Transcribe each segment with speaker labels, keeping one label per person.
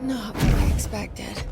Speaker 1: Not what I expected.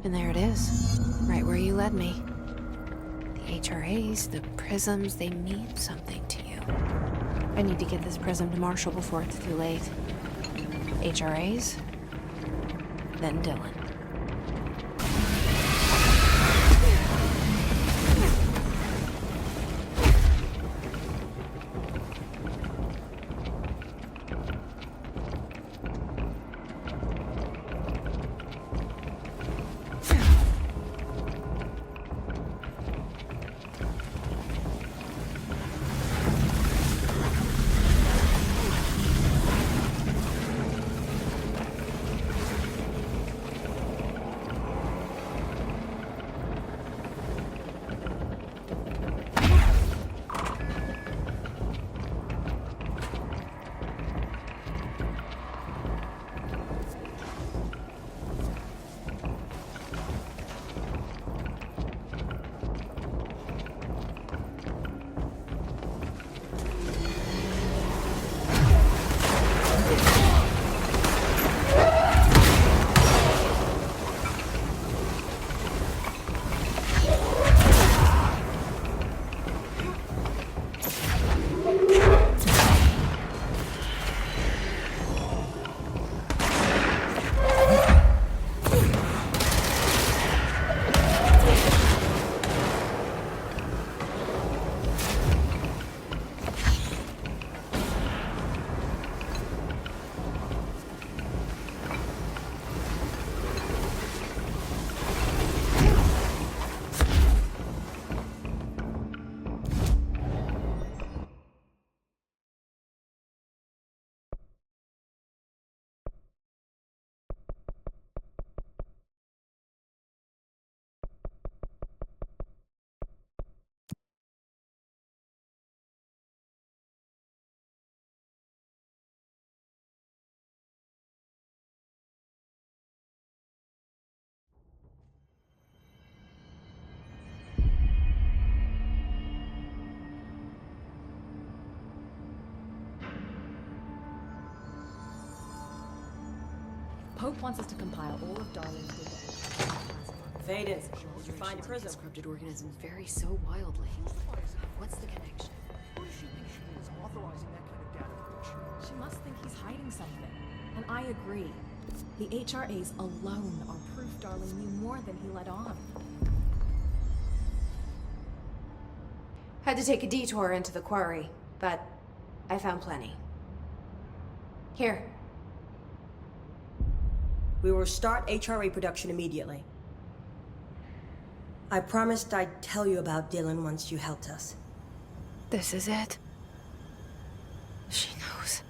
Speaker 1: And there it is, right where you led me. The HRAs, the prisms, they mean something to you. I need to get this prism to Marshall before it's too late. HRAs, then Dylan.
Speaker 2: Hope wants us to compile all of Darling's data.
Speaker 3: Faden, did you find a prism?
Speaker 1: Corrupted organisms vary so wildly. What's the connection?
Speaker 4: Who does she think she is, authorizing that kind of data collection?
Speaker 2: She must think he's hiding something. And I agree. The HRAs alone are proof Darling knew more than he let on.
Speaker 1: Had to take a detour into the quarry, but I found plenty. Here.
Speaker 3: We will start HRA production immediately. I promised I'd tell you about Dylan once you helped us.
Speaker 1: This is it. She knows.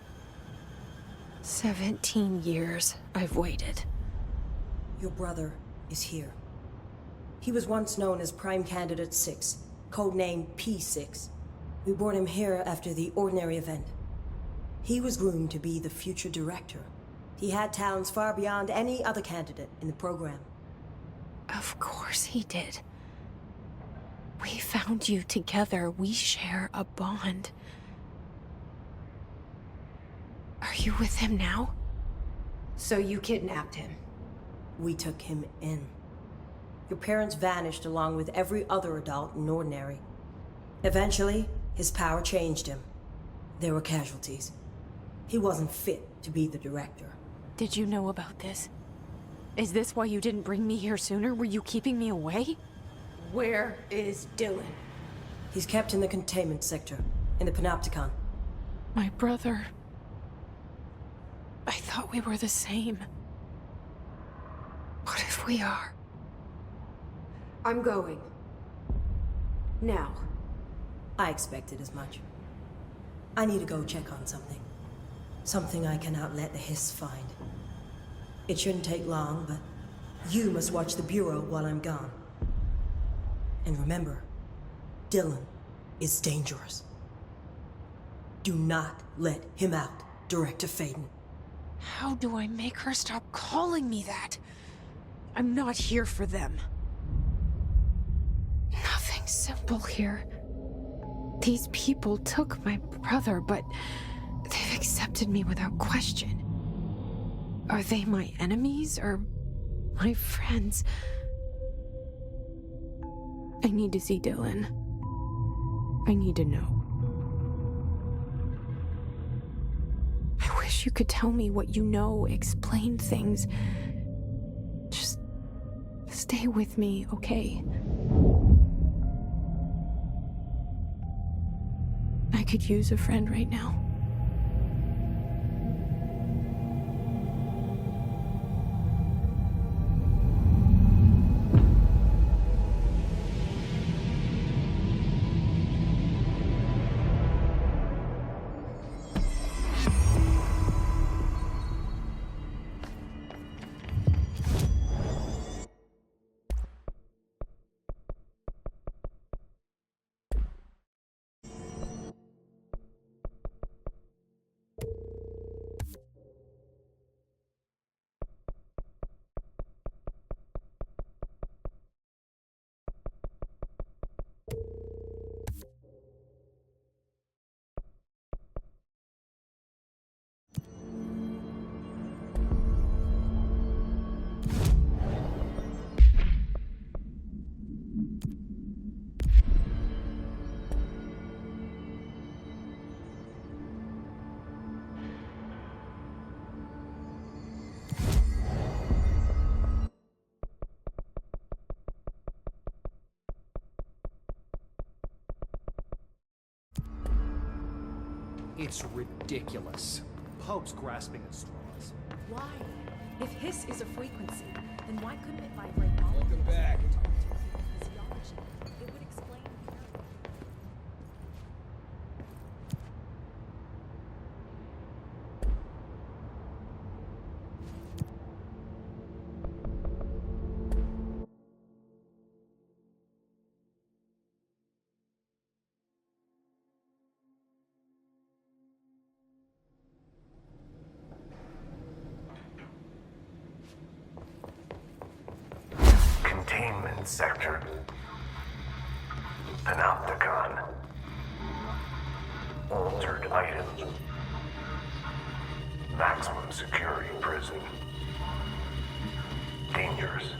Speaker 1: 17 years I've waited.
Speaker 3: Your brother is here. He was once known as Prime Candidate 6, codenamed P6. We brought him here after the Ordinary event. He was groomed to be the future director. He had talents far beyond any other candidate in the program.
Speaker 1: Of course he did. We found you together. We share a bond. Are you with him now? So you kidnapped him?
Speaker 3: We took him in. Your parents vanished along with every other adult in Ordinary. Eventually, his power changed him. There were casualties. He wasn't fit to be the director.
Speaker 1: Did you know about this? Is this why you didn't bring me here sooner? Were you keeping me away? Where is Dylan?
Speaker 3: He's kept in the containment sector, in the Panopticon.
Speaker 1: My brother. I thought we were the same. What if we are? I'm going. Now.
Speaker 3: I expected as much. I need to go check on something. Something I cannot let the Hiss find. It shouldn't take long, but you must watch the Bureau while I'm gone. And remember, Dylan is dangerous. Do not let him out, Director Faden.
Speaker 1: How do I make her stop calling me that? I'm not here for them. Nothing simple here. These people took my brother, but they've accepted me without question. Are they my enemies or my friends? I need to see Dylan. I need to know. I wish you could tell me what you know, explain things. Just stay with me, okay? I could use a friend right now.
Speaker 4: It's ridiculous. Pope's grasping at straws.
Speaker 2: Why? If Hiss is a frequency, then why couldn't it vibrate all
Speaker 5: Welcome back.
Speaker 2: physiology? It would explain the error.
Speaker 6: Containment sector. Panopticon. Altered items. Maximum security prison. yours.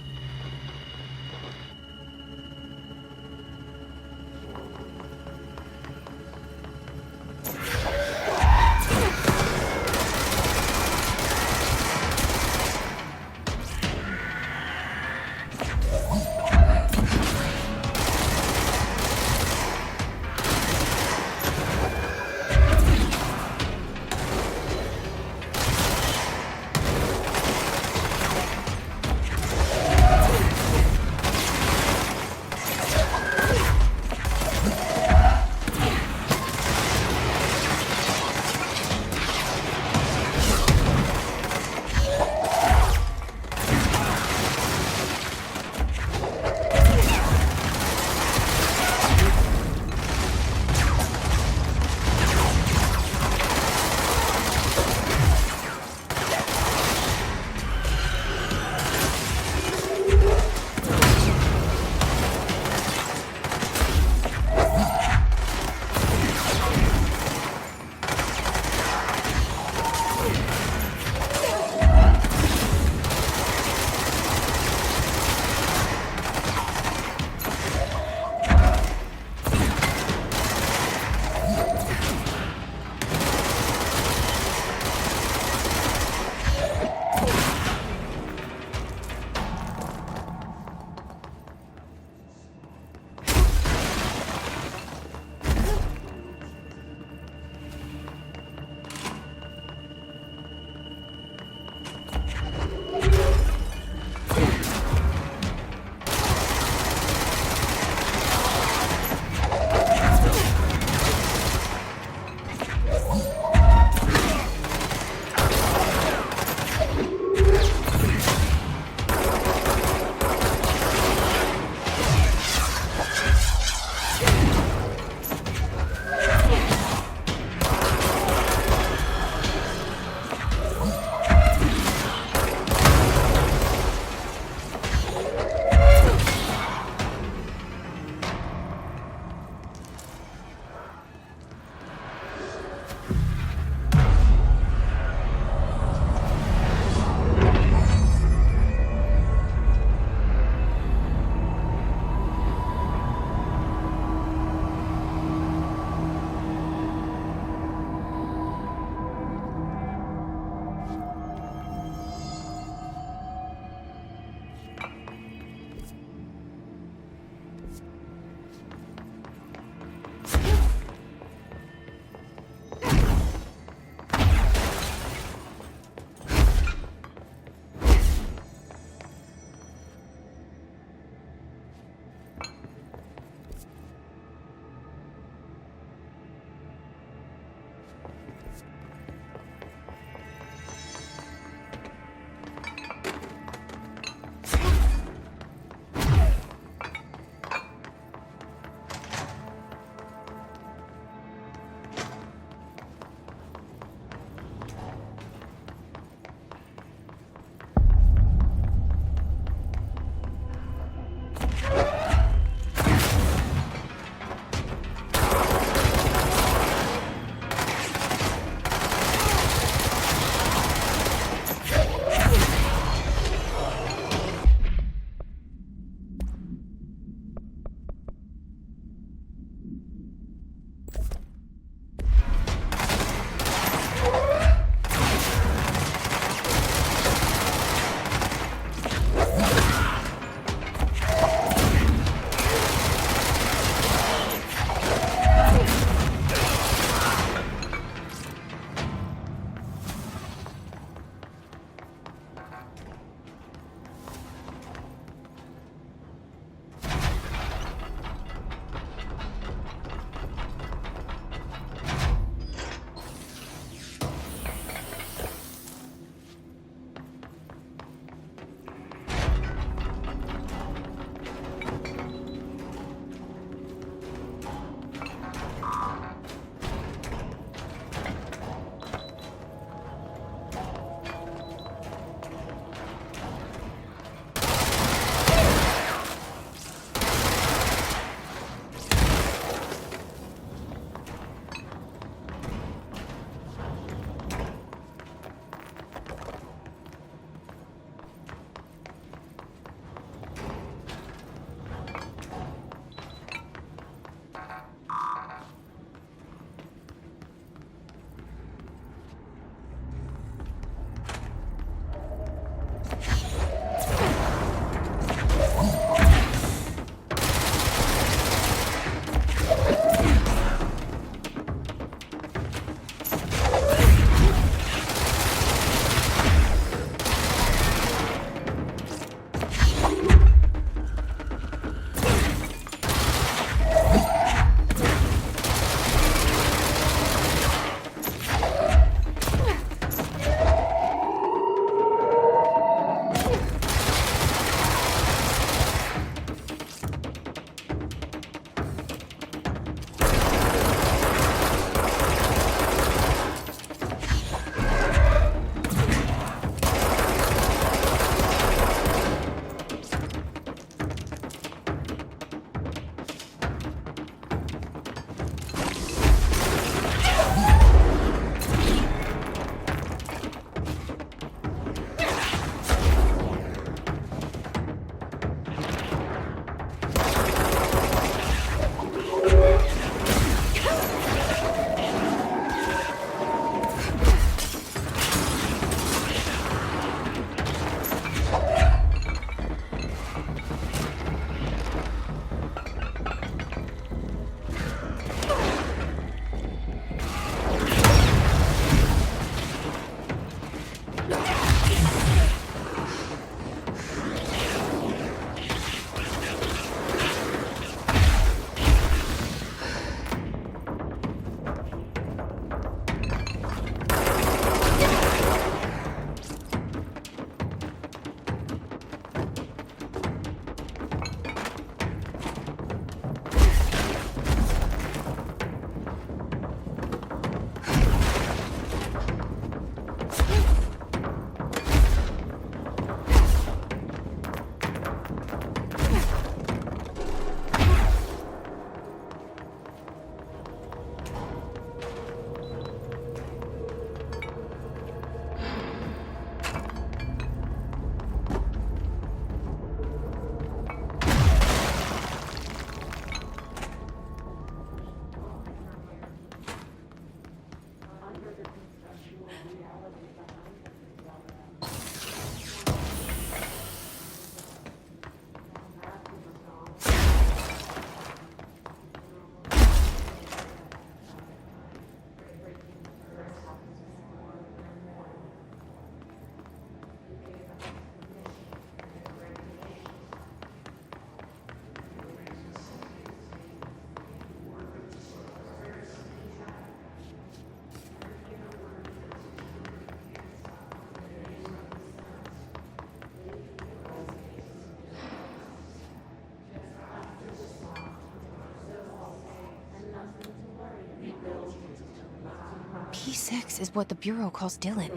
Speaker 1: 6 is what the Bureau calls Dylan.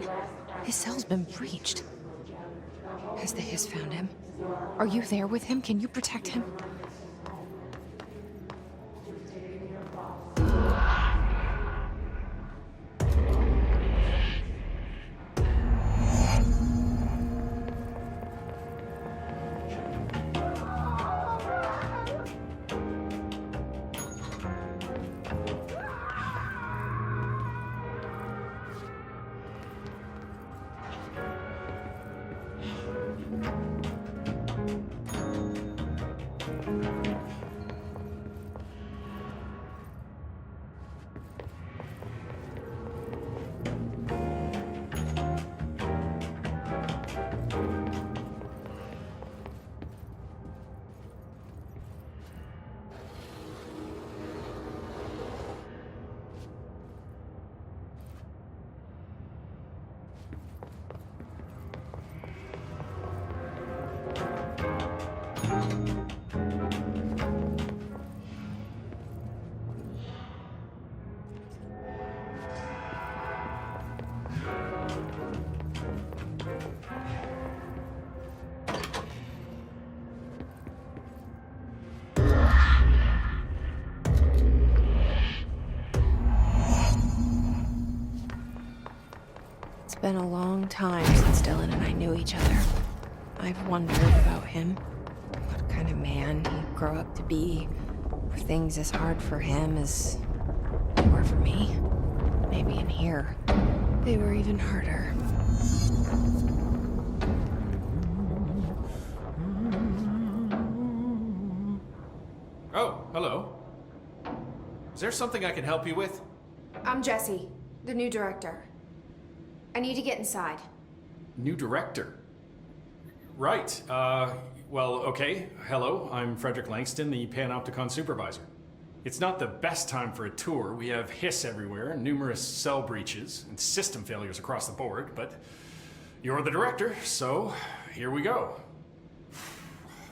Speaker 1: His cell's been breached. Has the Hiss found him? Are you there with him? Can you protect him? It's been a long time since Dylan and I knew each other. I've wondered about him. What kind of man he'd grow up to be. Were things as hard for him as they were for me? Maybe in here, they were even harder.
Speaker 5: Oh, hello. Is there something I can help you with?
Speaker 1: I'm Jessie, the new director. I need to get inside.
Speaker 5: New director? Right. Well, okay. Hello, I'm Frederick Langston, the Panopticon supervisor. It's not the best time for a tour. We have hiss everywhere, numerous cell breaches, and system failures across the board, but you're the director, so here we go.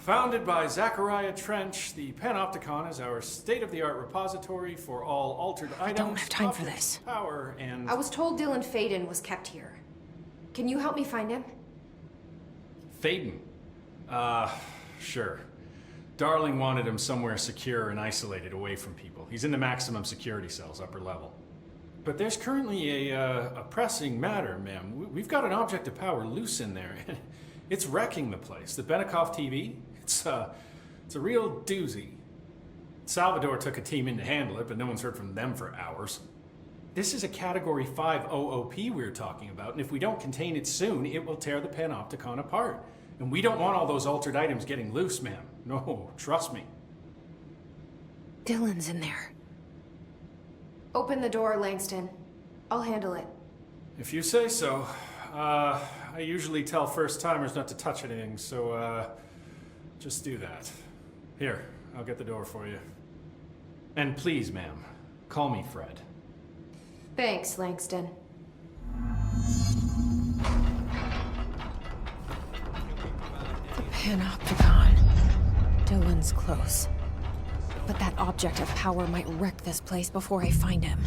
Speaker 5: Founded by Zachariah Trench, the Panopticon is our state-of-the-art repository for all altered items.
Speaker 1: I don't have time for
Speaker 5: objects,
Speaker 1: this.
Speaker 5: Power and...
Speaker 1: I was told Dylan Faden was kept here. Can you help me find him?
Speaker 5: Faden? Sure. Darling wanted him somewhere secure and isolated away from people. He's in the maximum security cells, upper level. But there's currently a pressing matter, ma'am. We've got an object of power loose in there. It's wrecking the place. The Benikoff TV, it's a real doozy. Salvador took a team in to handle it, but no one's heard from them for hours. This is a Category 5 OOP we're talking about, and if we don't contain it soon, it will tear the Panopticon apart. And we don't want all those altered items getting loose, ma'am. No, trust me.
Speaker 1: Dylan's in there. Open the door, Langston. I'll handle it.
Speaker 5: If you say so. I usually tell first-timers not to touch anything, so, just do that. Here, I'll get the door for you. And please, ma'am, call me Fred.
Speaker 1: Thanks, Langston. The Panopticon. Dylan's close. But that object of power might wreck this place before I find him.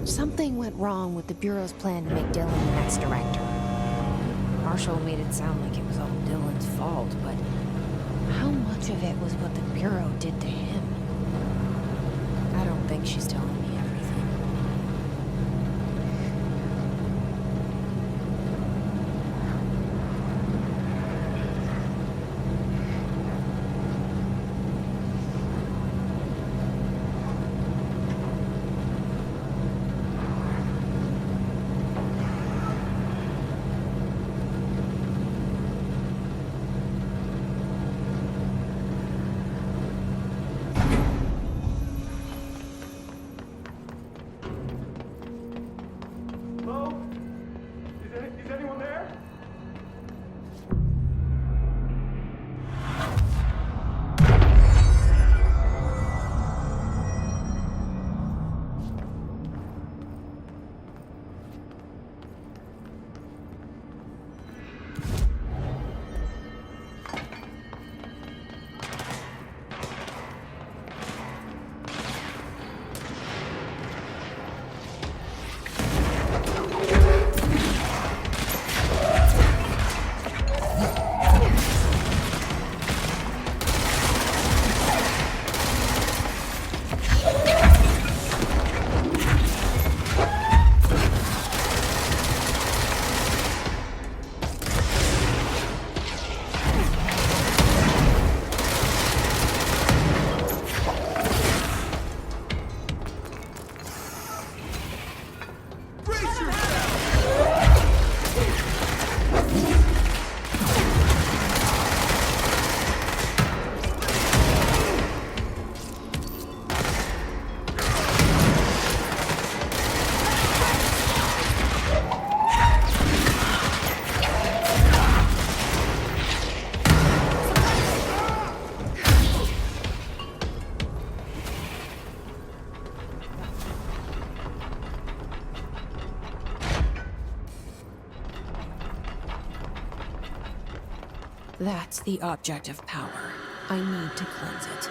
Speaker 1: Something went wrong with the Bureau's plan to make Dylan the next director. Marshall made it sound like it was all Dylan's fault, but how much of it was what the Bureau did to him? I don't think she's telling me everything.
Speaker 7: Hello? Is anyone there?
Speaker 1: That's the object of power. I need to cleanse it.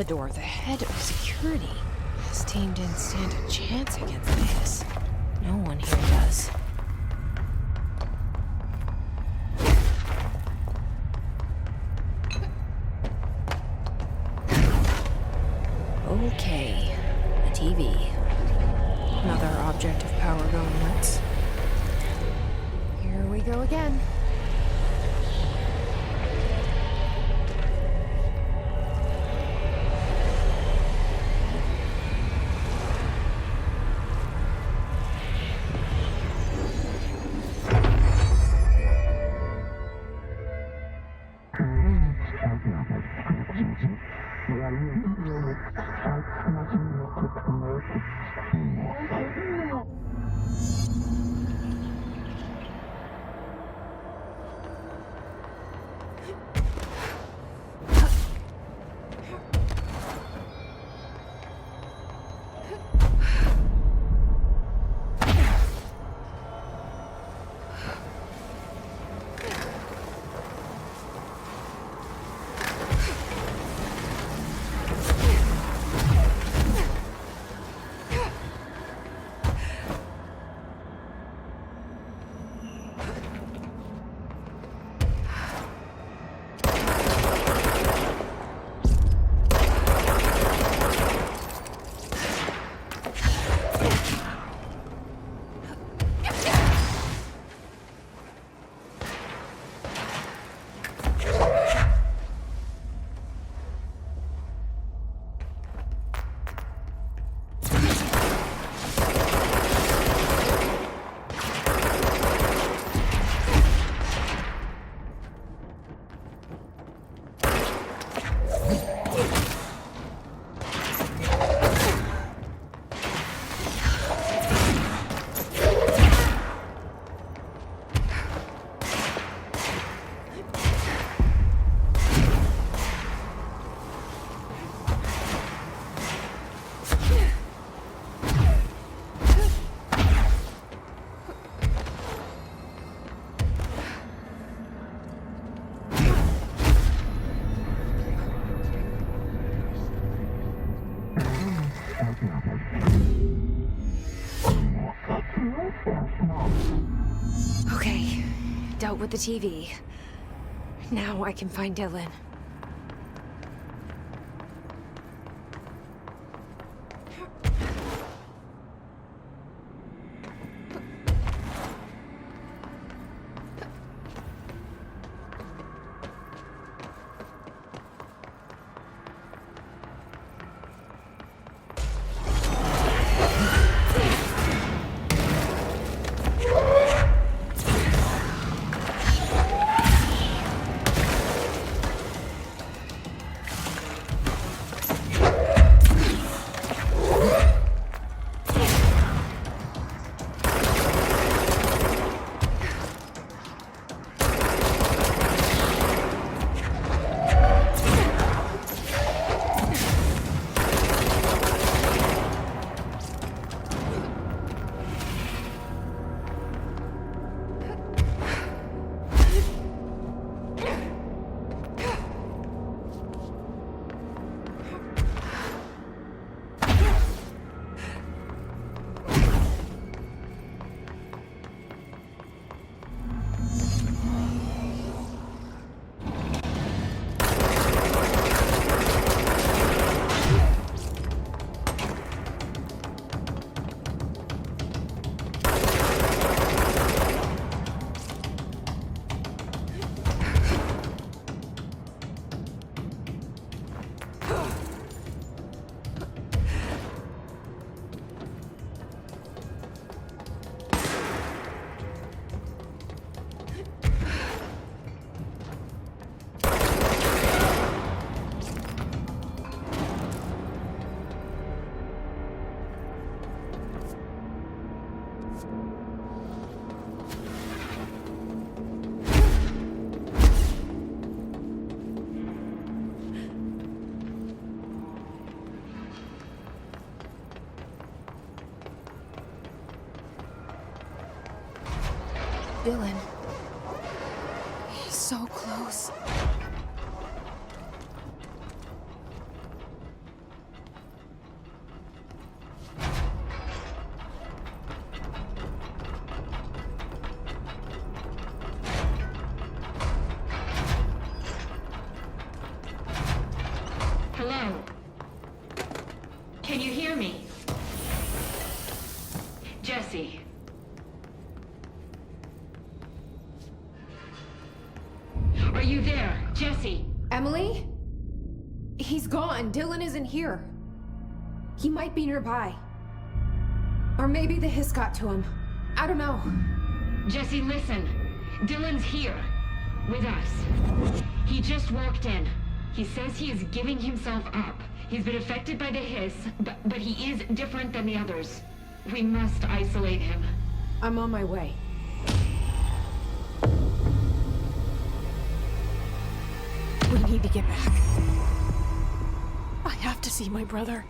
Speaker 1: Salvador, the head of security. This team didn't stand a chance against this. No one here does. Okay, the TV. Another object of power going nuts. Here we go again. Okay, dealt with the TV. Now I can find Dylan. Dylan. He's so close.
Speaker 8: Jesse. Are you there, Jesse?
Speaker 1: Emily? He's gone. Dylan isn't here. He might be nearby. Or maybe the hiss got to him. I don't know.
Speaker 8: Jesse, listen. Dylan's here. With us. He just walked in. He says he is giving himself up. He's been affected by the hiss, but he is different than the others. We must isolate him.
Speaker 1: I'm on my way. We need to get back. I have to see my brother.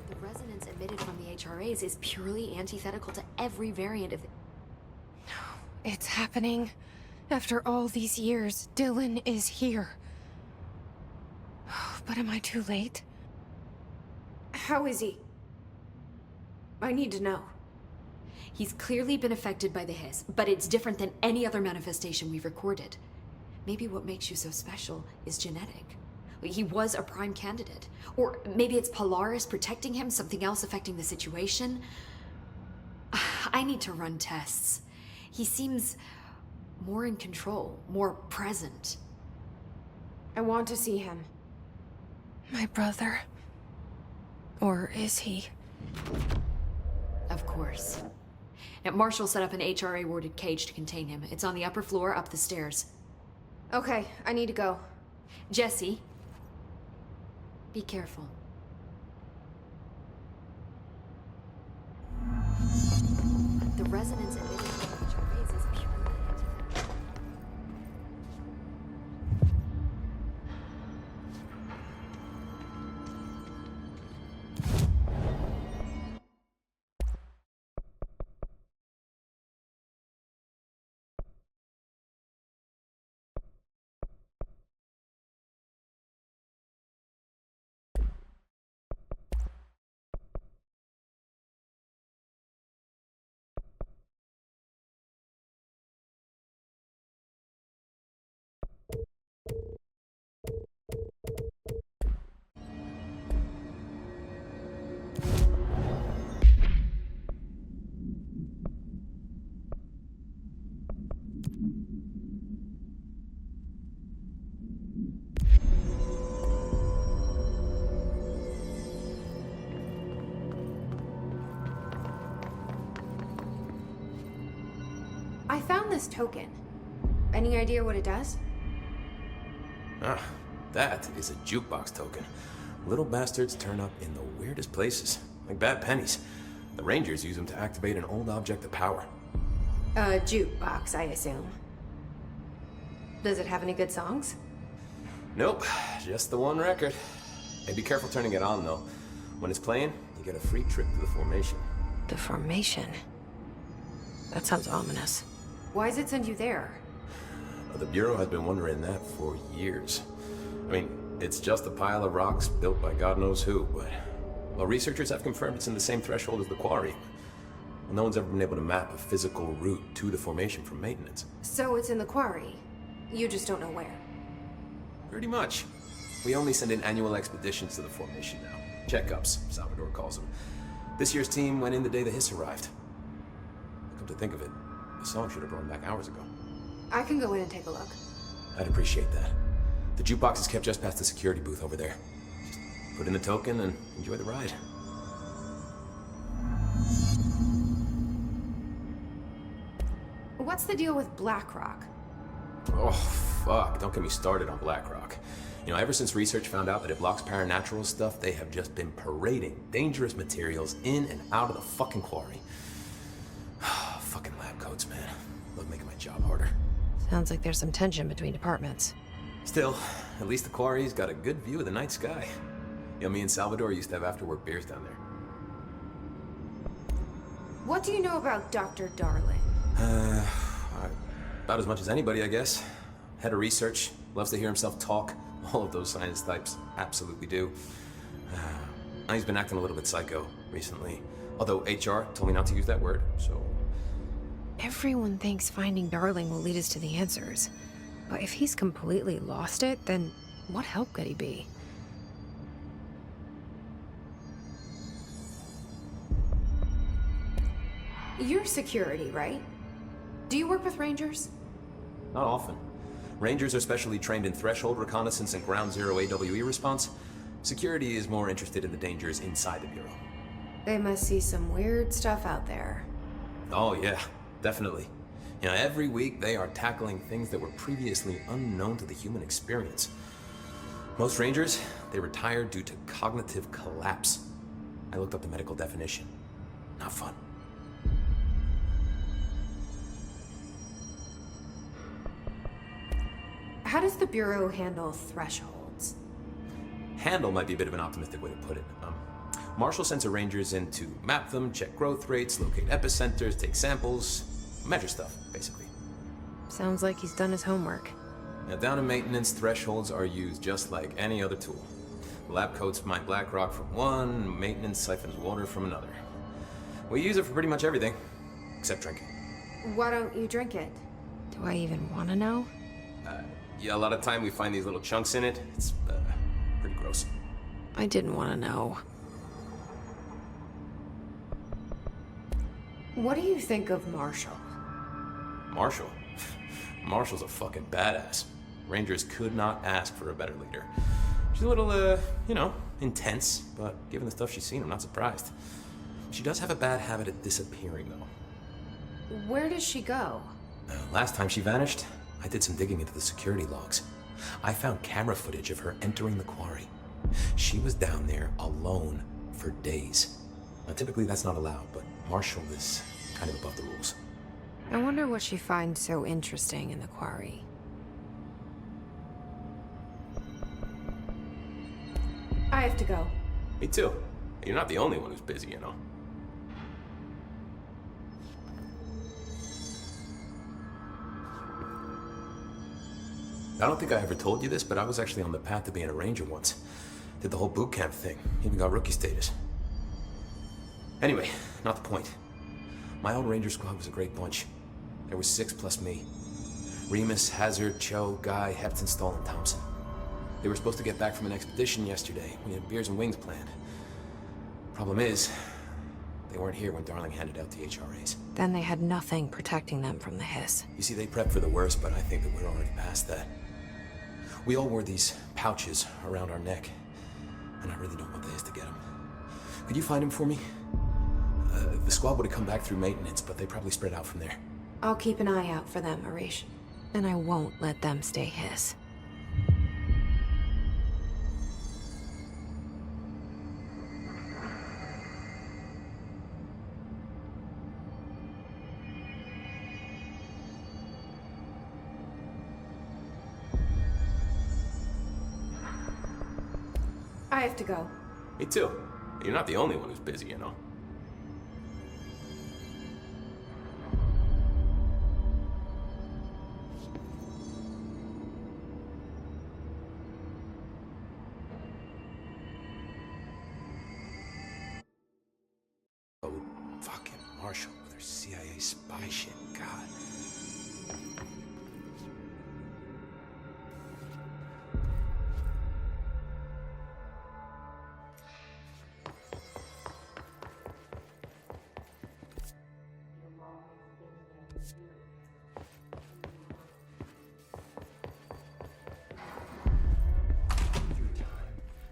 Speaker 9: The resonance emitted from the HRAs is purely antithetical to every variant of the...
Speaker 1: It's happening. After all these years, Dylan is here. But am I too late? How is he? I need to know.
Speaker 9: He's clearly been affected by the hiss, but it's different than any other manifestation we've recorded. Maybe what makes you so special is genetic. He was a prime candidate. Or maybe it's Polaris protecting him, something else affecting the situation. I need to run tests. He seems more in control, more present.
Speaker 1: I want to see him. My brother. Or is he?
Speaker 9: Of course. Now, Marshall set up an HRA-warded cage to contain him. It's on the upper floor, up the stairs.
Speaker 1: Okay, I need to go.
Speaker 9: Jesse, be careful. The resonance emitted from the HRAs is purely antithetical.
Speaker 1: found this token. Any idea what it does?
Speaker 10: Ah, that is a jukebox token. Little bastards turn up in the weirdest places, like bad pennies. The Rangers use them to activate an old object of power.
Speaker 1: A jukebox, I assume. Does it have any good songs?
Speaker 10: Nope, just the one record. Hey, be careful turning it on, though. When it's playing, you get a free trip to the formation.
Speaker 1: The formation? That sounds ominous. Why does it send you there?
Speaker 10: The Bureau has been wondering that for years. I mean, it's just a pile of rocks built by God knows who, but... Well, researchers have confirmed it's in the same threshold as the quarry. Well, no one's ever been able to map a physical route to the formation from maintenance.
Speaker 1: So it's in the quarry. You just don't know where.
Speaker 10: Pretty much. We only send in annual expeditions to the formation now. Checkups, Salvador calls them. This year's team went in the day the hiss arrived. Come to think of it, the song should have run back hours ago.
Speaker 1: I can go in and take a look.
Speaker 10: I'd appreciate that. The jukebox is kept just past the security booth over there. Just put in the token and enjoy the ride.
Speaker 1: What's the deal with BlackRock?
Speaker 10: Oh, fuck. Don't get me started on BlackRock. You know, ever since research found out that it blocks paranatural stuff, they have just been parading dangerous materials in and out of the fucking quarry. Fucking lab coats, man. Love making my job harder.
Speaker 1: Sounds like there's some tension between departments.
Speaker 10: Still, at least the quarry's got a good view of the night sky. You know, me and Salvador used to have after-work beers down there.
Speaker 1: What do you know about Dr. Darling?
Speaker 10: About as much as anybody, I guess. Head of research, loves to hear himself talk. All of those science types absolutely do. He's been acting a little bit psycho recently. Although HR told me not to use that word, so...
Speaker 1: Everyone thinks finding Darling will lead us to the answers. But if he's completely lost it, then what help could he be? You're security, right? Do you work with Rangers?
Speaker 10: Not often. Rangers are specially trained in threshold reconnaissance and ground zero AWE response. Security is more interested in the dangers inside the Bureau.
Speaker 1: They must see some weird stuff out there.
Speaker 10: Oh yeah, definitely. You know, every week they are tackling things that were previously unknown to the human experience. Most Rangers, they retire due to cognitive collapse. I looked up the medical definition. Not fun.
Speaker 1: How does the Bureau handle thresholds?
Speaker 10: Handle might be a bit of an optimistic way to put it. Marshall sends her Rangers in to map them, check growth rates, locate epicenters, take samples, measure stuff, basically.
Speaker 1: Sounds like he's done his homework.
Speaker 10: Now, down in maintenance, thresholds are used just like any other tool. Lab coats mine black rock from one, maintenance siphons water from another. We use it for pretty much everything, except drinking.
Speaker 1: Why don't you drink it? Do I even want to know?
Speaker 10: Yeah, a lot of time we find these little chunks in it. It's pretty gross.
Speaker 1: I didn't want to know. What do you think of Marshall?
Speaker 10: Marshall? Marshall's a fucking badass. Rangers could not ask for a better leader. She's a little, intense, but given the stuff she's seen, I'm not surprised. She does have a bad habit of disappearing, though.
Speaker 1: Where does she go?
Speaker 10: Last time she vanished, I did some digging into the security logs. I found camera footage of her entering the quarry. She was down there alone for days. Now, typically that's not allowed, but Marshall is kind of above the rules.
Speaker 1: I wonder what she finds so interesting in the quarry. I have to go.
Speaker 10: Me too. You're not the only one who's busy, you know. I don't think I ever told you this, but I was actually on the path to being a Ranger once. Did the whole boot camp thing. Even got rookie status. Anyway, not the point. My old Ranger squad was a great bunch. There was 6 plus me. Remus, Hazard, Cho, Guy, Hepton, Stahl, and Thompson. They were supposed to get back from an expedition yesterday. We had beers and wings planned. Problem is, they weren't here when Darling handed out the HRAs.
Speaker 1: Then they had nothing protecting them from the hiss.
Speaker 10: You see, they prepped for the worst, but I think that we're already past that. We all wore these pouches around our neck, and I really don't want the hiss to get them. Could you find him for me? The squad would have come back through maintenance, but they probably spread out from there.
Speaker 1: I'll keep an eye out for them, Arish. And I won't let them stay his. I have to go.
Speaker 10: Me too. You're not the only one who's busy, you know. Oh, fucking Marshall with her CIA spy shit. God.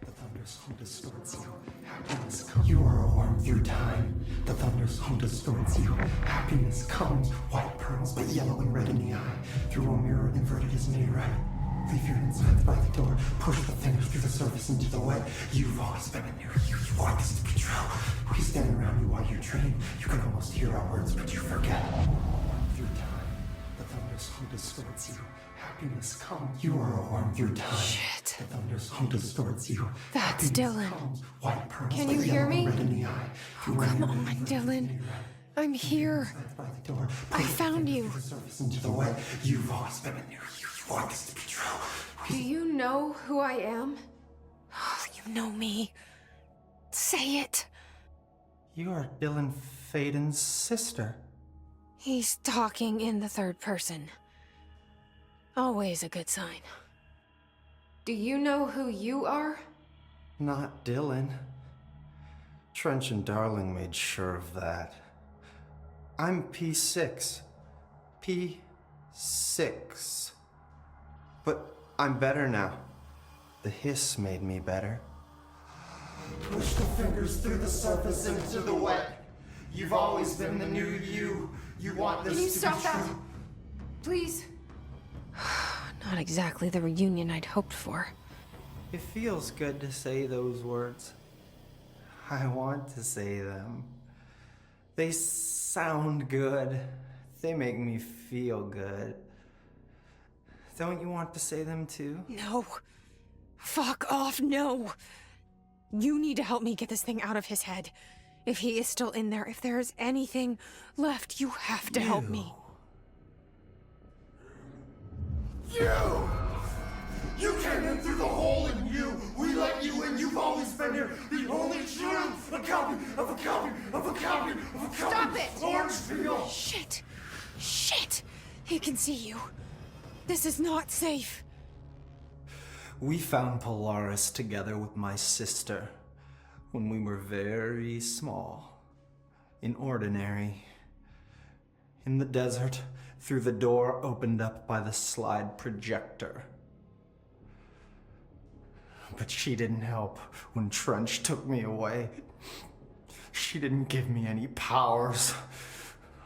Speaker 4: The thunder's home distorts you. Happiness comes. You are a worm through time. The thunder's home distorts you. Happiness comes. White pearls, but yellow and red in the eye. Through a mirror inverted is made right. Leave your insides by the door. Push the fingers through the surface into the wet. You've always been a new you. You want this to be true. We stand around you while you dream. You can almost hear our words, but you forget. Through time, the thunder's home distorts you. Happiness comes. You are a worm through time.
Speaker 1: Shit.
Speaker 4: The thunder's home distorts you.
Speaker 1: That's
Speaker 4: Happiness
Speaker 1: Dylan.
Speaker 4: comes. White pearls,
Speaker 1: Can
Speaker 4: but
Speaker 1: you hear
Speaker 4: yellow
Speaker 1: me?
Speaker 4: and red in the eye.
Speaker 1: Oh, come on, Dylan. I'm here.
Speaker 4: By the door.
Speaker 1: I
Speaker 4: Push the
Speaker 1: found
Speaker 4: fingers
Speaker 1: you.
Speaker 4: through the surface into the wet. You've always been a new you. You want this to be true.
Speaker 1: Do you know who I am? Oh, you know me. Say it.
Speaker 4: You are Dylan Faden's sister.
Speaker 1: He's talking in the third person. Always a good sign. Do you know who you are?
Speaker 4: Not Dylan. Trench and Darling made sure of that. I'm P6. P6. But I'm better now. The hiss made me better. Push the fingers through the surface into the wet. You've always been the new you. You want this
Speaker 1: Can you
Speaker 4: to
Speaker 1: stop
Speaker 4: be
Speaker 1: that?
Speaker 4: true.
Speaker 1: Please? Not exactly the reunion I'd hoped for.
Speaker 4: It feels good to say those words. I want to say them. They sound good. They make me feel good. Don't you want to say them too?
Speaker 1: No. Fuck off, no. You need to help me get this thing out of his head. If he is still in there, if there is anything left, you have to help me.
Speaker 4: You! You came in through the hole in you! We let you in, you've always been here! The only truth! A copy of a copy of a copy of a copy!
Speaker 1: Stop it!
Speaker 4: Orange peel!
Speaker 1: Shit! Shit! He can see you. This is not safe.
Speaker 4: We found Polaris together with my sister when we were very small, in Ordinary, in the desert, through the door opened up by the slide projector. But she didn't help when Trench took me away. She didn't give me any powers.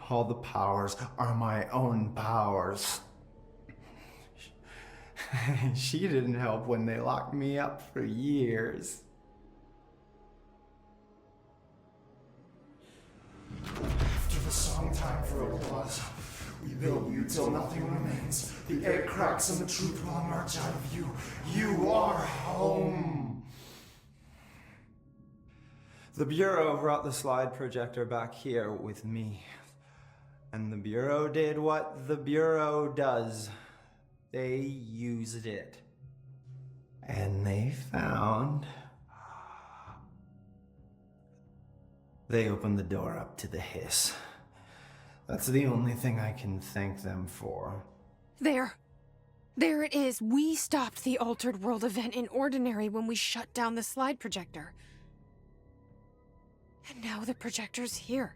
Speaker 4: All the powers are my own powers. She didn't help when they locked me up for years. After the song time for applause, we build you till nothing remains. The egg cracks and the truth will emerge out of you. You are home. The Bureau brought the slide projector back here with me. And the Bureau did what the Bureau does. They used it. And they found... They opened the door up to the hiss. That's the only thing I can thank them for.
Speaker 1: There. There it is. We stopped the Altered World event in Ordinary when we shut down the slide projector. And now the projector's here.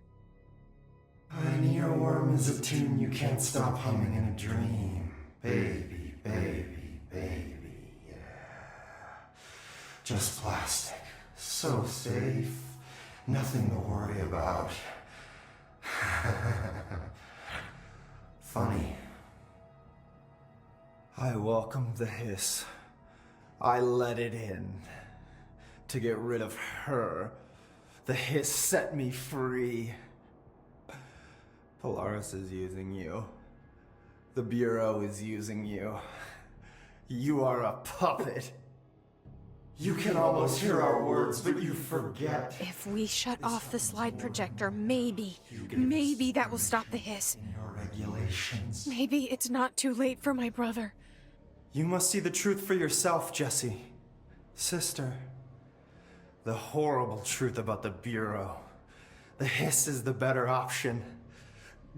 Speaker 4: An earworm is a tune you can't stop humming in a dream. Baby, baby, baby, yeah. Just plastic. So safe. Nothing to worry about. Funny. I welcomed the hiss. I let it in. To get rid of her. The hiss set me free. Polaris is using you. The Bureau is using you. You are a puppet. You can almost hear our words, but you forget.
Speaker 1: If we shut off the slide projector, maybe that will stop the hiss.
Speaker 4: In your regulations.
Speaker 1: Maybe it's not too late for my brother.
Speaker 4: You must see the truth for yourself, Jesse. Sister. The horrible truth about the Bureau. The hiss is the better option.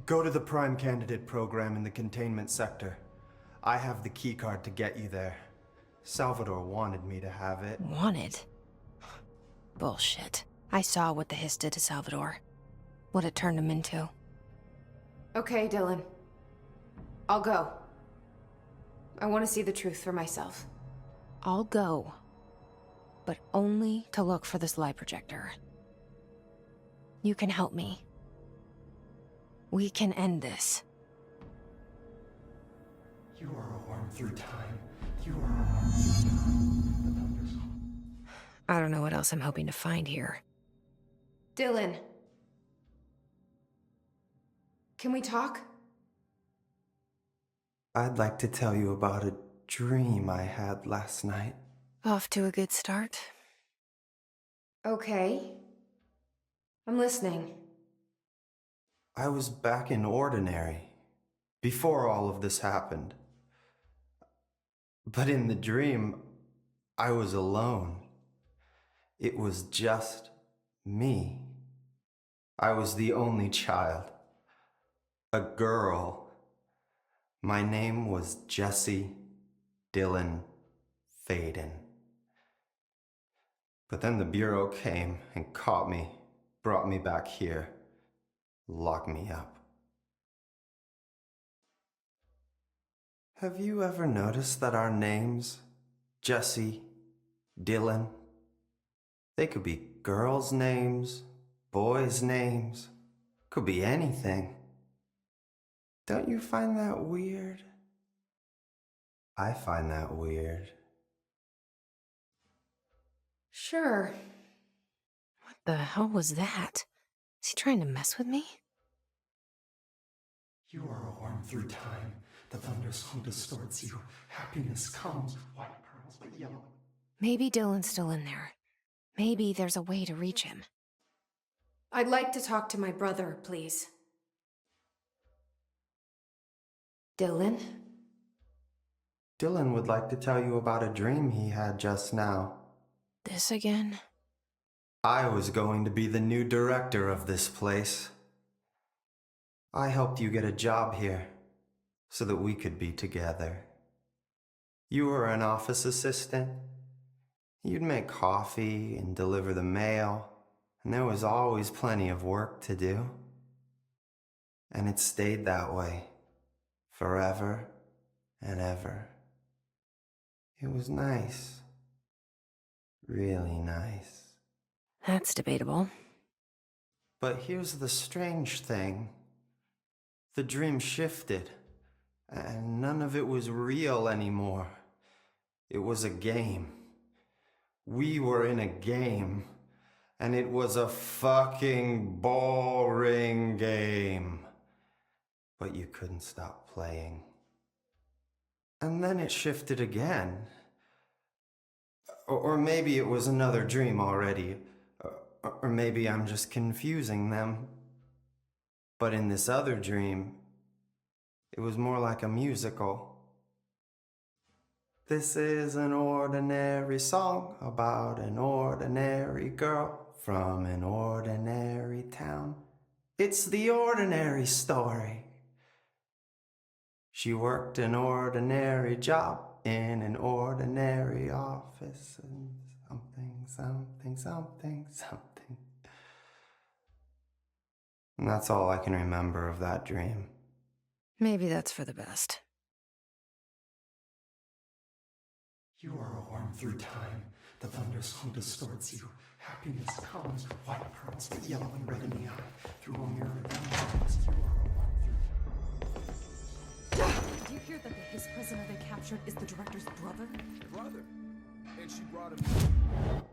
Speaker 4: Go to the Prime Candidate program in the containment sector. I have the keycard to get you there. Salvador wanted me to have it.
Speaker 1: Wanted? Bullshit. I saw what the hiss did to Salvador. What it turned him into. Okay, Dylan. I'll go. I want to see the truth for myself. I'll go. But only to look for the slide projector. You can help me. We can end this.
Speaker 4: You are a worm through time. You are a worm through time. The thunder's
Speaker 1: I don't know what else I'm hoping to find here. Dylan. Can we talk?
Speaker 4: I'd like to tell you about a dream I had last night.
Speaker 1: Off to a good start. Okay. I'm listening.
Speaker 4: I was back in Ordinary, before all of this happened. But in the dream, I was alone. It was just me. I was the only child. A girl. My name was Jesse Dylan Faden. But then the Bureau came and caught me, brought me back here, locked me up. Have you ever noticed that our names, Jesse, Dylan, they could be girls' names, boys' names, could be anything. Don't you find that weird? I find that weird.
Speaker 1: Sure. What the hell was that? Is he trying to mess with me?
Speaker 4: You are a worm through time. The thunderstorm distorts you. Happiness comes, white pearls, but yellow.
Speaker 1: Maybe Dylan's still in there. Maybe there's a way to reach him. I'd like to talk to my brother, please. Dylan?
Speaker 4: Dylan would like to tell you about a dream he had just now.
Speaker 1: This again?
Speaker 4: I was going to be the new director of this place. I helped you get a job here, so that we could be together. You were an office assistant. You'd make coffee and deliver the mail, and there was always plenty of work to do. And it stayed that way, forever and ever. It was nice. Really nice.
Speaker 1: That's debatable.
Speaker 4: But here's the strange thing. The dream shifted, and none of it was real anymore. It was a game. We were in a game, and it was a fucking boring game. But you couldn't stop playing. And then it shifted again. Or maybe it was another dream already. Or maybe I'm just confusing them. But in this other dream, it was more like a musical. This is an ordinary song about an ordinary girl from an ordinary town. It's the ordinary story. She worked an ordinary job in an ordinary office and something. And that's all I can remember of that dream.
Speaker 1: Maybe that's for the best.
Speaker 4: You are a worm through time. The thunderstorm distorts you. Happiness comes, white pearls, but yellow and red in the eye. Through a mirror of images, you are a worm through time.
Speaker 2: hear that the Hiss prisoner they captured is the director's brother?
Speaker 11: Brother? And she brought him...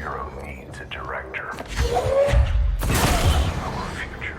Speaker 6: Bureau needs a director. Our future.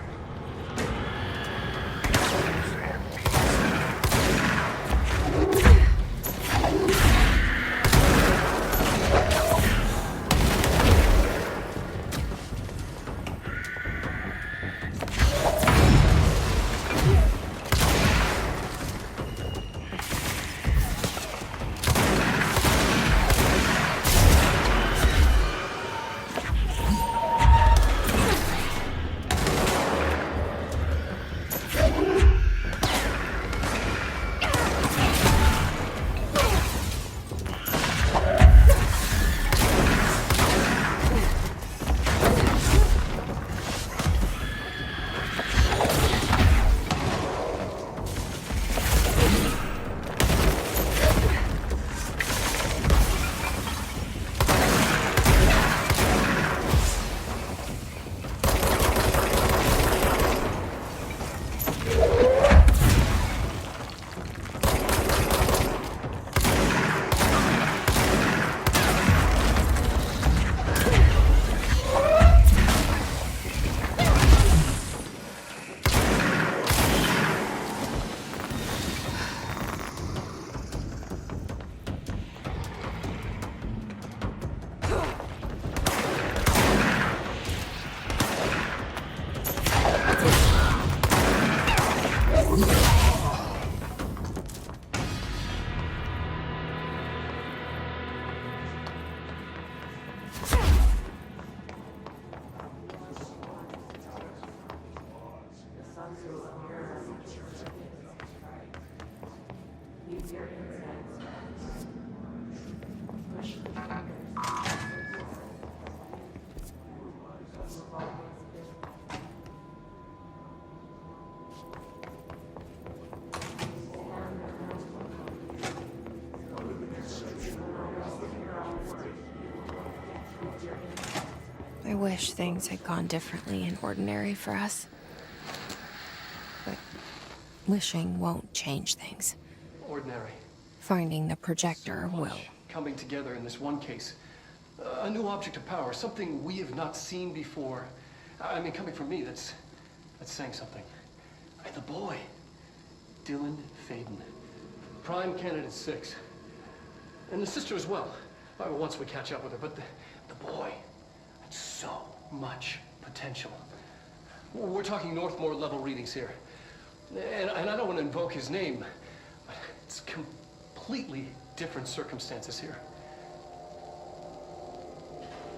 Speaker 1: I wish things had gone differently in Ordinary for us. But wishing won't change things.
Speaker 12: Ordinary.
Speaker 1: Finding the projector
Speaker 12: So much
Speaker 1: will.
Speaker 12: coming together in this one case. A new object of power, something we have not seen before. I mean, coming from me, that's saying something. And the boy, Dylan Faden, prime candidate 6. And the sister as well. Once we catch up with her, but the boy, so much potential. We're talking Northmore level readings here. And I don't want to invoke his name, but it's completely different circumstances here.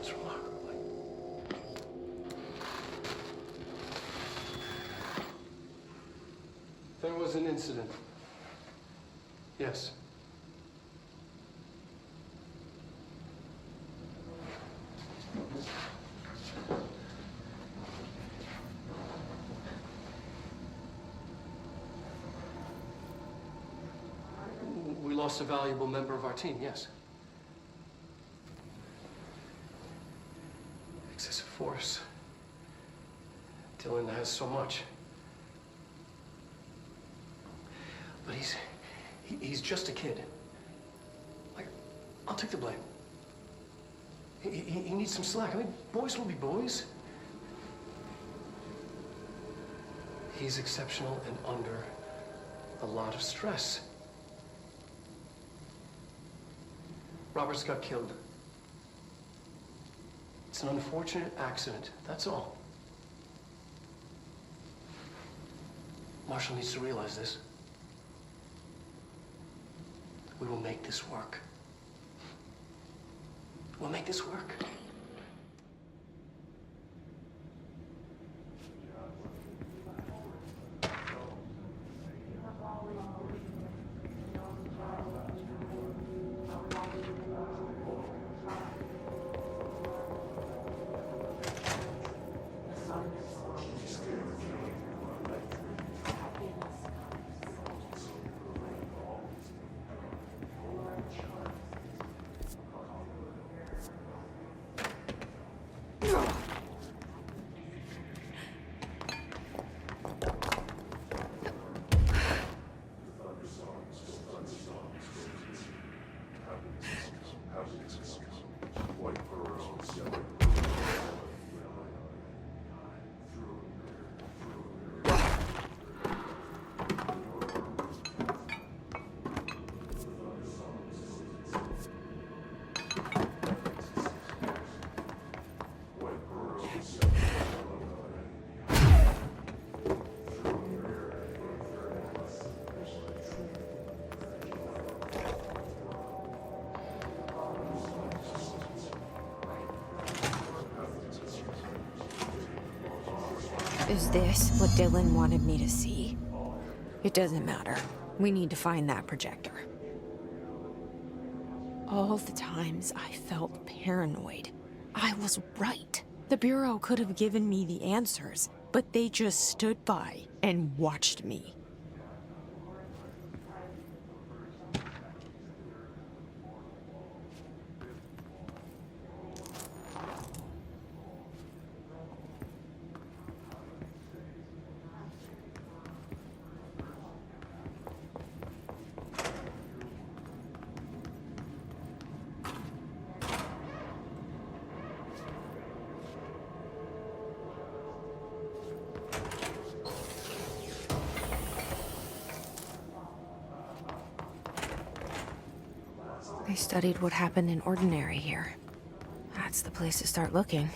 Speaker 12: It's remarkable. There was an incident. Yes. We lost a valuable member of our team, yes. Excessive force. Dylan has so much. But he's just a kid. I'll take the blame. He needs some slack. I mean, boys will be boys. He's exceptional and under a lot of stress. Roberts got killed. It's an unfortunate accident, that's all. Marshall needs to realize this. We will make this work. We'll make this work.
Speaker 1: Is this what Dylan wanted me to see? It doesn't matter. We need to find that projector. All the times I felt paranoid, I was right. The Bureau could have given me the answers, but they just stood by and watched me. They studied what happened in Ordinary here. That's the place to start looking.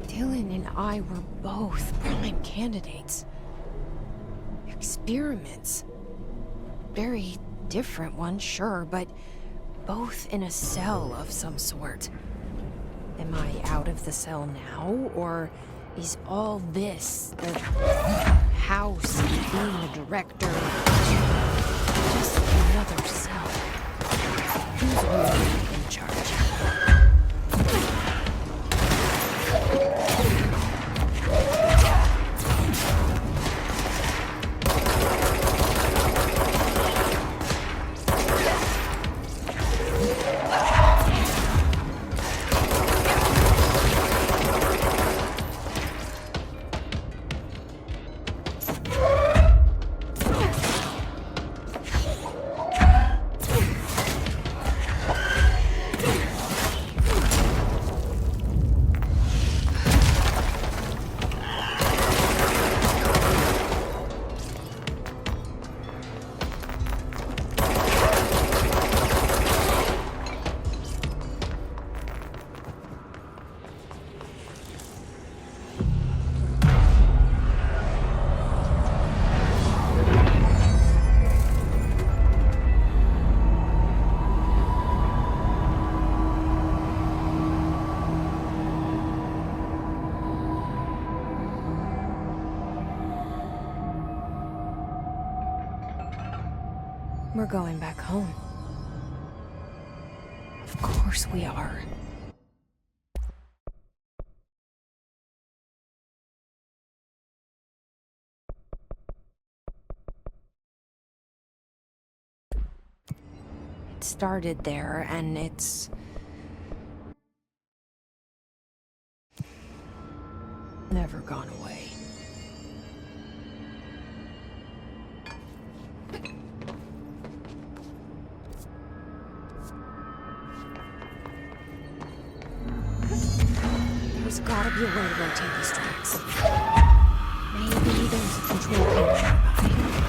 Speaker 1: Dylan and I were both prime candidates. Experiments. Very different ones, sure, but both in a cell of some sort. Am I out of the cell now, or is all this, the house, being the director, just another cell? Who's really in charge? We're going back home. Of course we are. It started there, and it's never gone away. There's gotta be a way to rotate these tracks. Maybe there's a control panel nearby.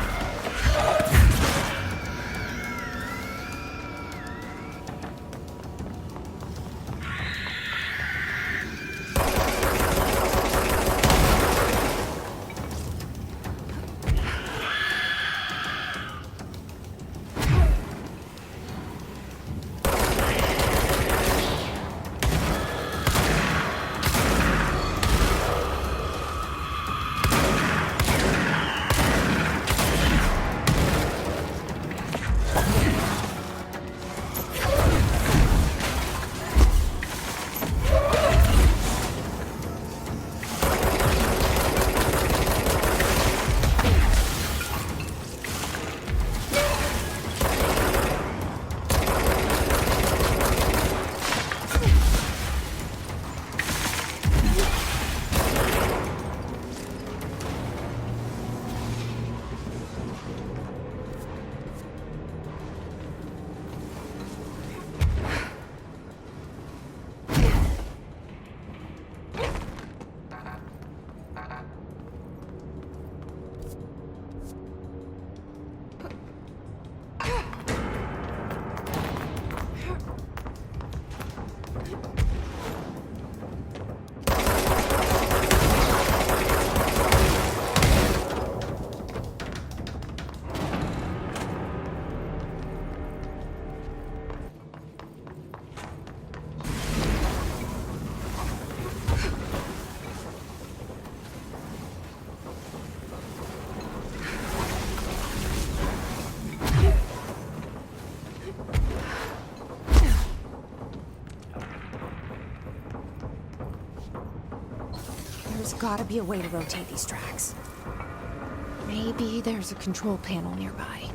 Speaker 1: gotta be a way to rotate these tracks. Maybe there's a control panel nearby.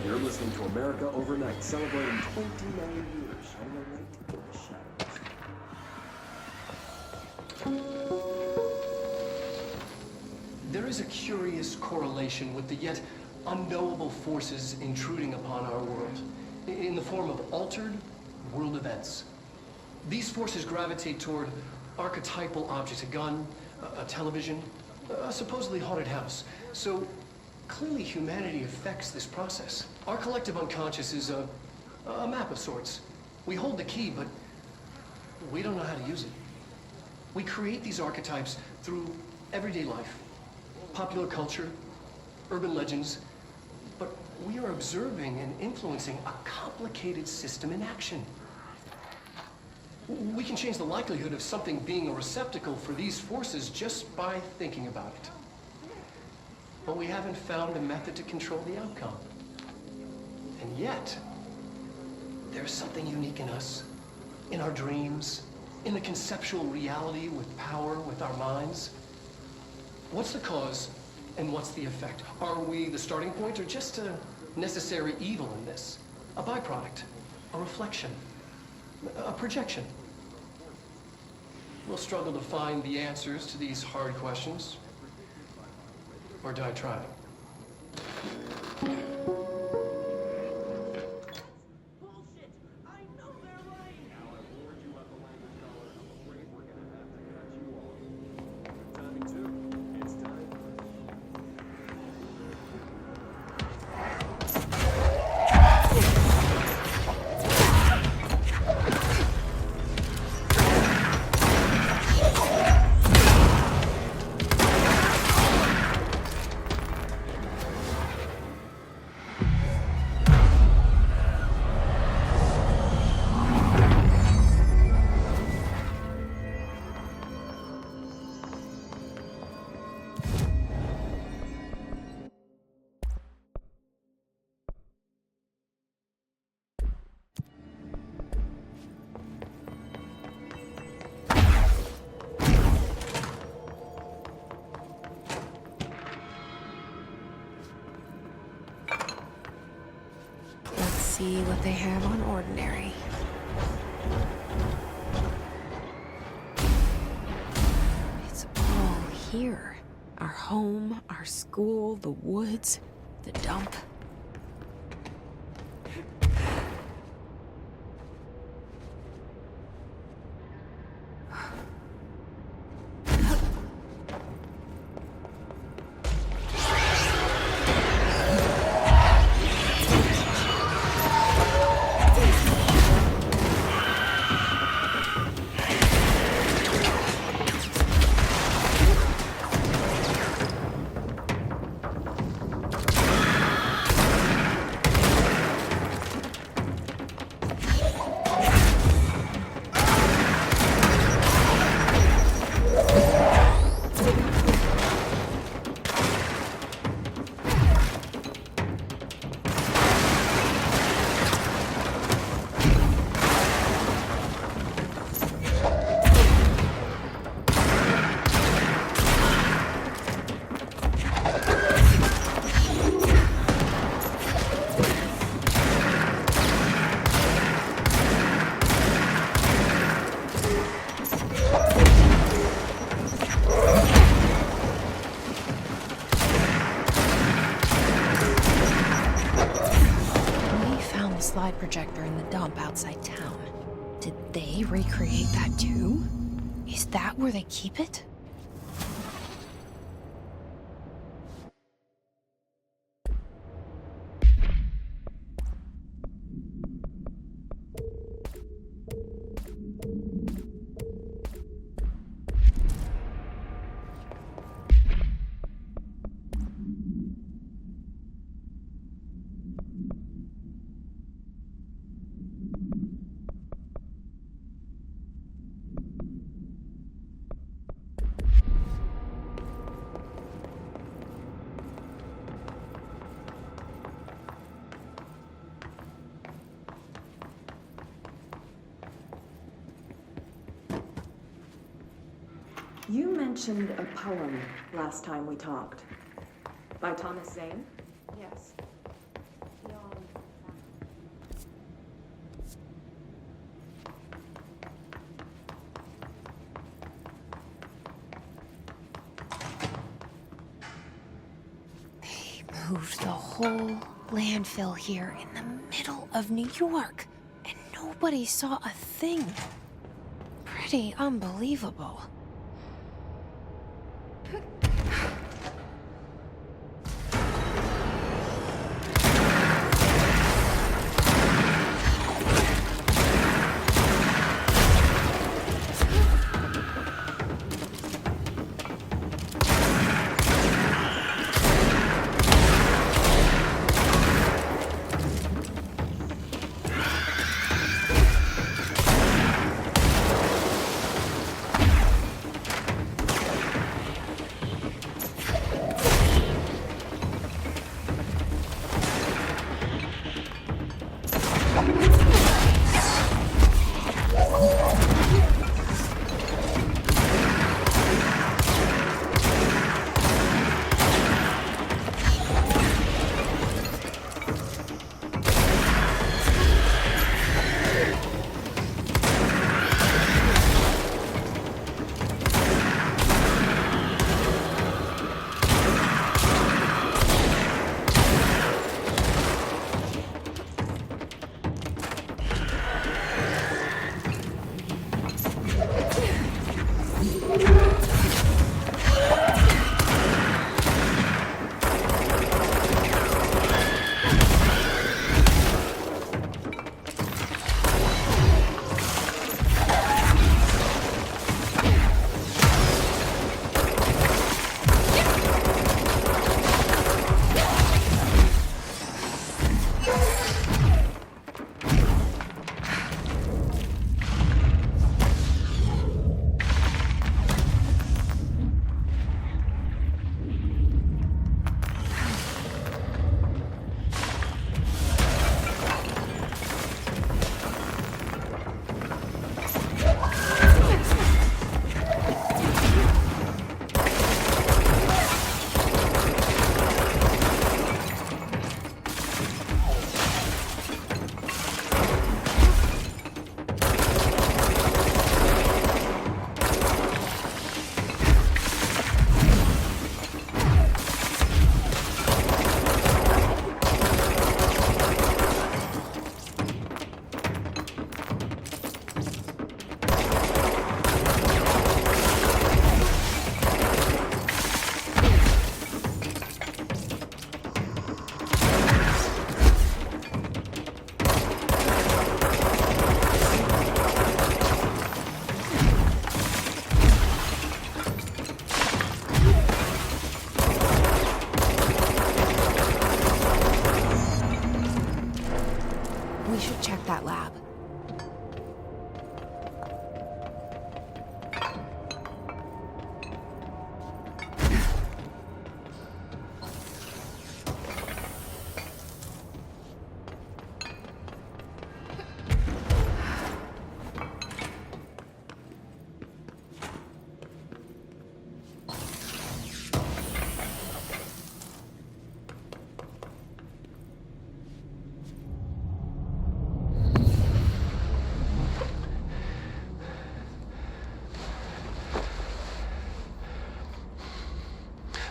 Speaker 13: You're listening to America Overnight, celebrating 29 years on the night in the shadows.
Speaker 12: There is a curious correlation with the yet unknowable forces intruding upon our world, in the form of altered world events. These forces gravitate toward archetypal objects, a gun, a television, a supposedly haunted house. So clearly humanity affects this process. Our collective unconscious is a map of sorts. We hold the key, but we don't know how to use it. We create these archetypes through everyday life, popular culture, urban legends, but we are observing and influencing a complicated system in action. We can change the likelihood of something being a receptacle for these forces just by thinking about it. But we haven't found a method to control the outcome. And yet, there's something unique in us, in our dreams, in the conceptual reality with power, with our minds. What's the cause and what's the effect? Are we the starting point or just a necessary evil in this? A byproduct, a reflection, a projection? We'll struggle to find the answers to these hard questions. Or die trying.
Speaker 1: see what they have on Ordinary. It's all here. Our home, our school, the woods, the dump. Slide projector in the dump outside town. Did they recreate that too? Is that where they keep it?
Speaker 2: You mentioned a poem last time we talked. By Thomas Zane? Yes.
Speaker 1: They moved the whole landfill here in the middle of New York, and nobody saw a thing. Pretty unbelievable.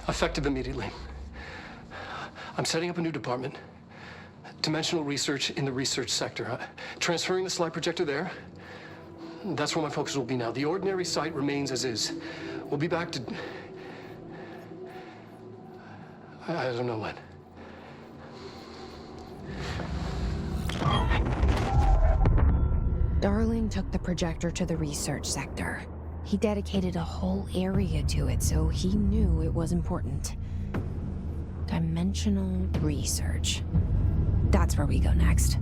Speaker 12: Effective immediately. I'm setting up a new department. Dimensional research in the research sector. Transferring the slide projector there. That's where my focus will be now. The ordinary site remains as is. We'll be back to... I don't know when.
Speaker 1: Darling took the projector to the research sector. He dedicated a whole area to it, so he knew it was important. Dimensional research. That's where we go next.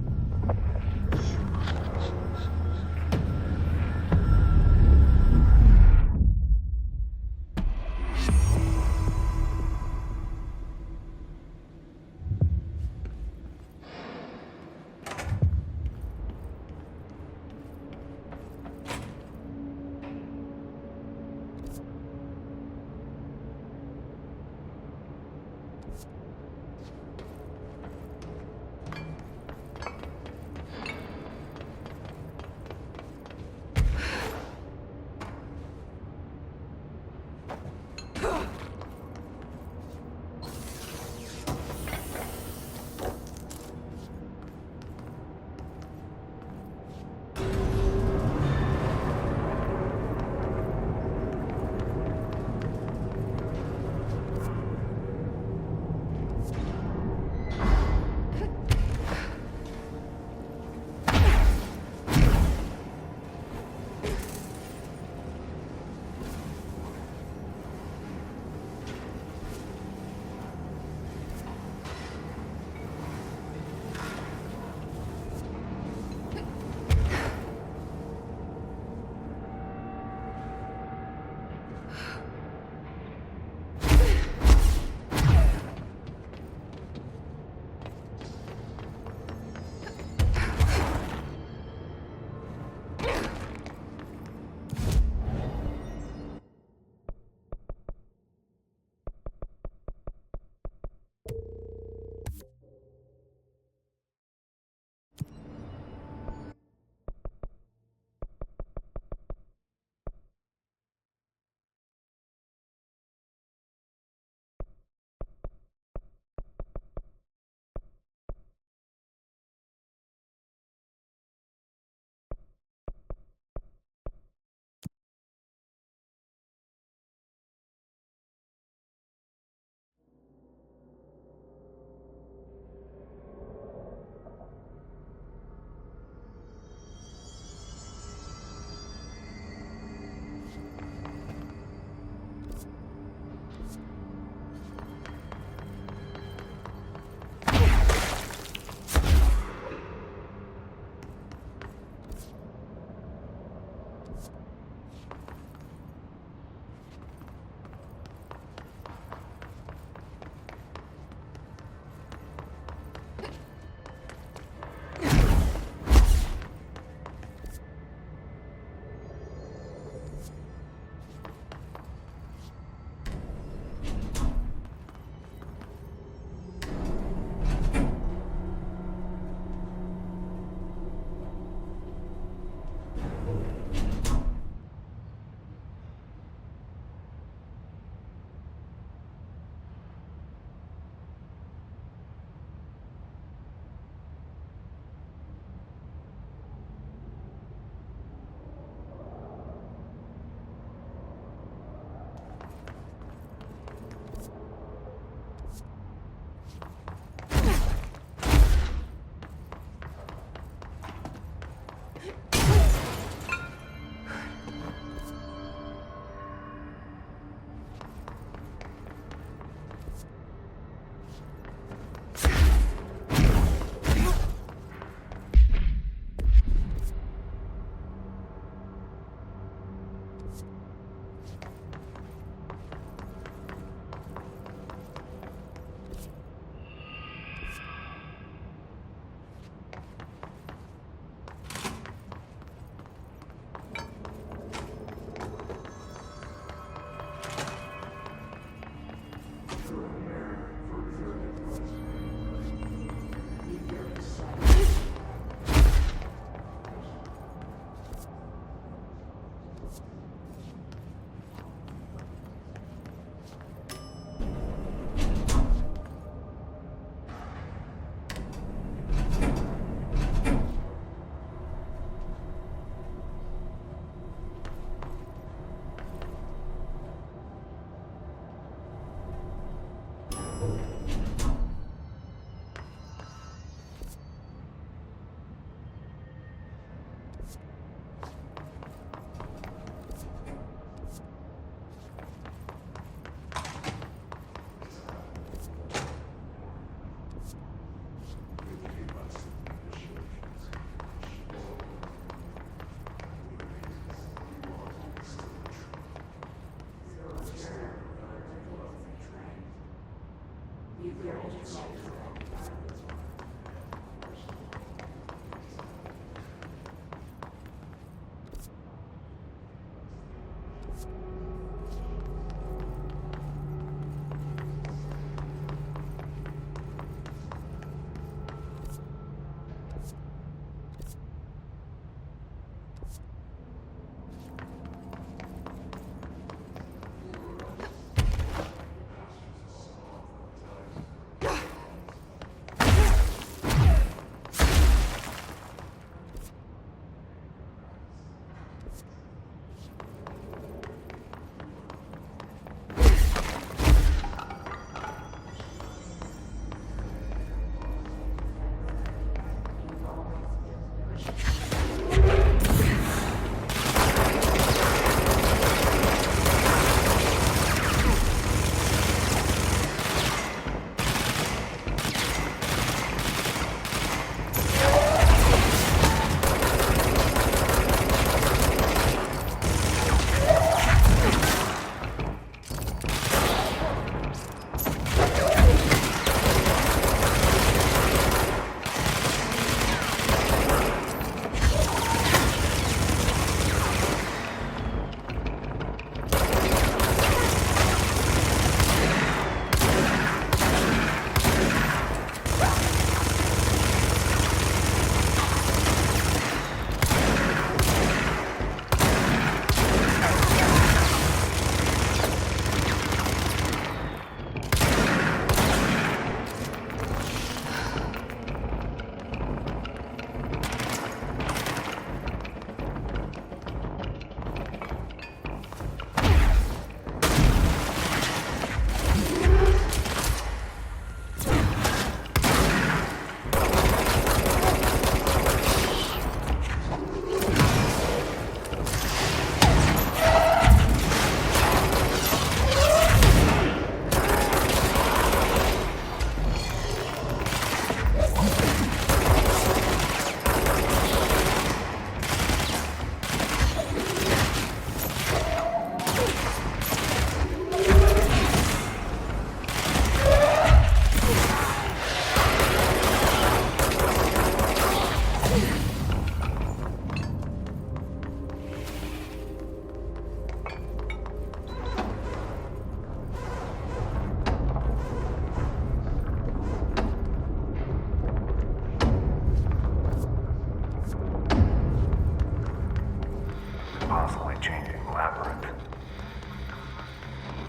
Speaker 6: constantly changing labyrinth.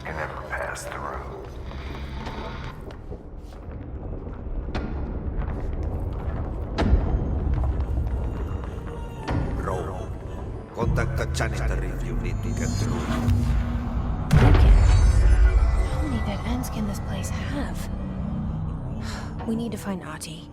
Speaker 6: Can never pass through.
Speaker 14: Bro, contact the janitor if you need to get through.
Speaker 1: How many dead ends can this place have? We need to find Ati.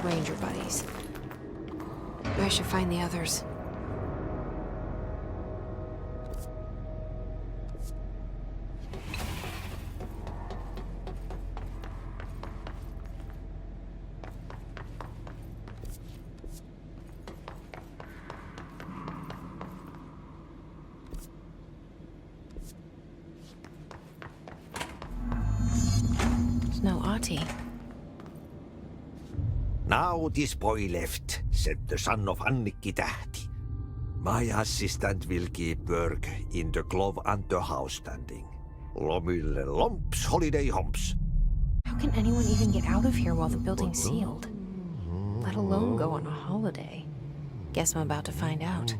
Speaker 1: Ranger buddies. I should find the others. There's no Ati.
Speaker 14: Now this boy left, said the son of Annikki Tähti. My assistant will keep work in the glove and the house standing. Lomille lomps, holiday humps.
Speaker 1: How can anyone even get out of here while the building's sealed? Let alone go on a holiday. Guess I'm about to find out.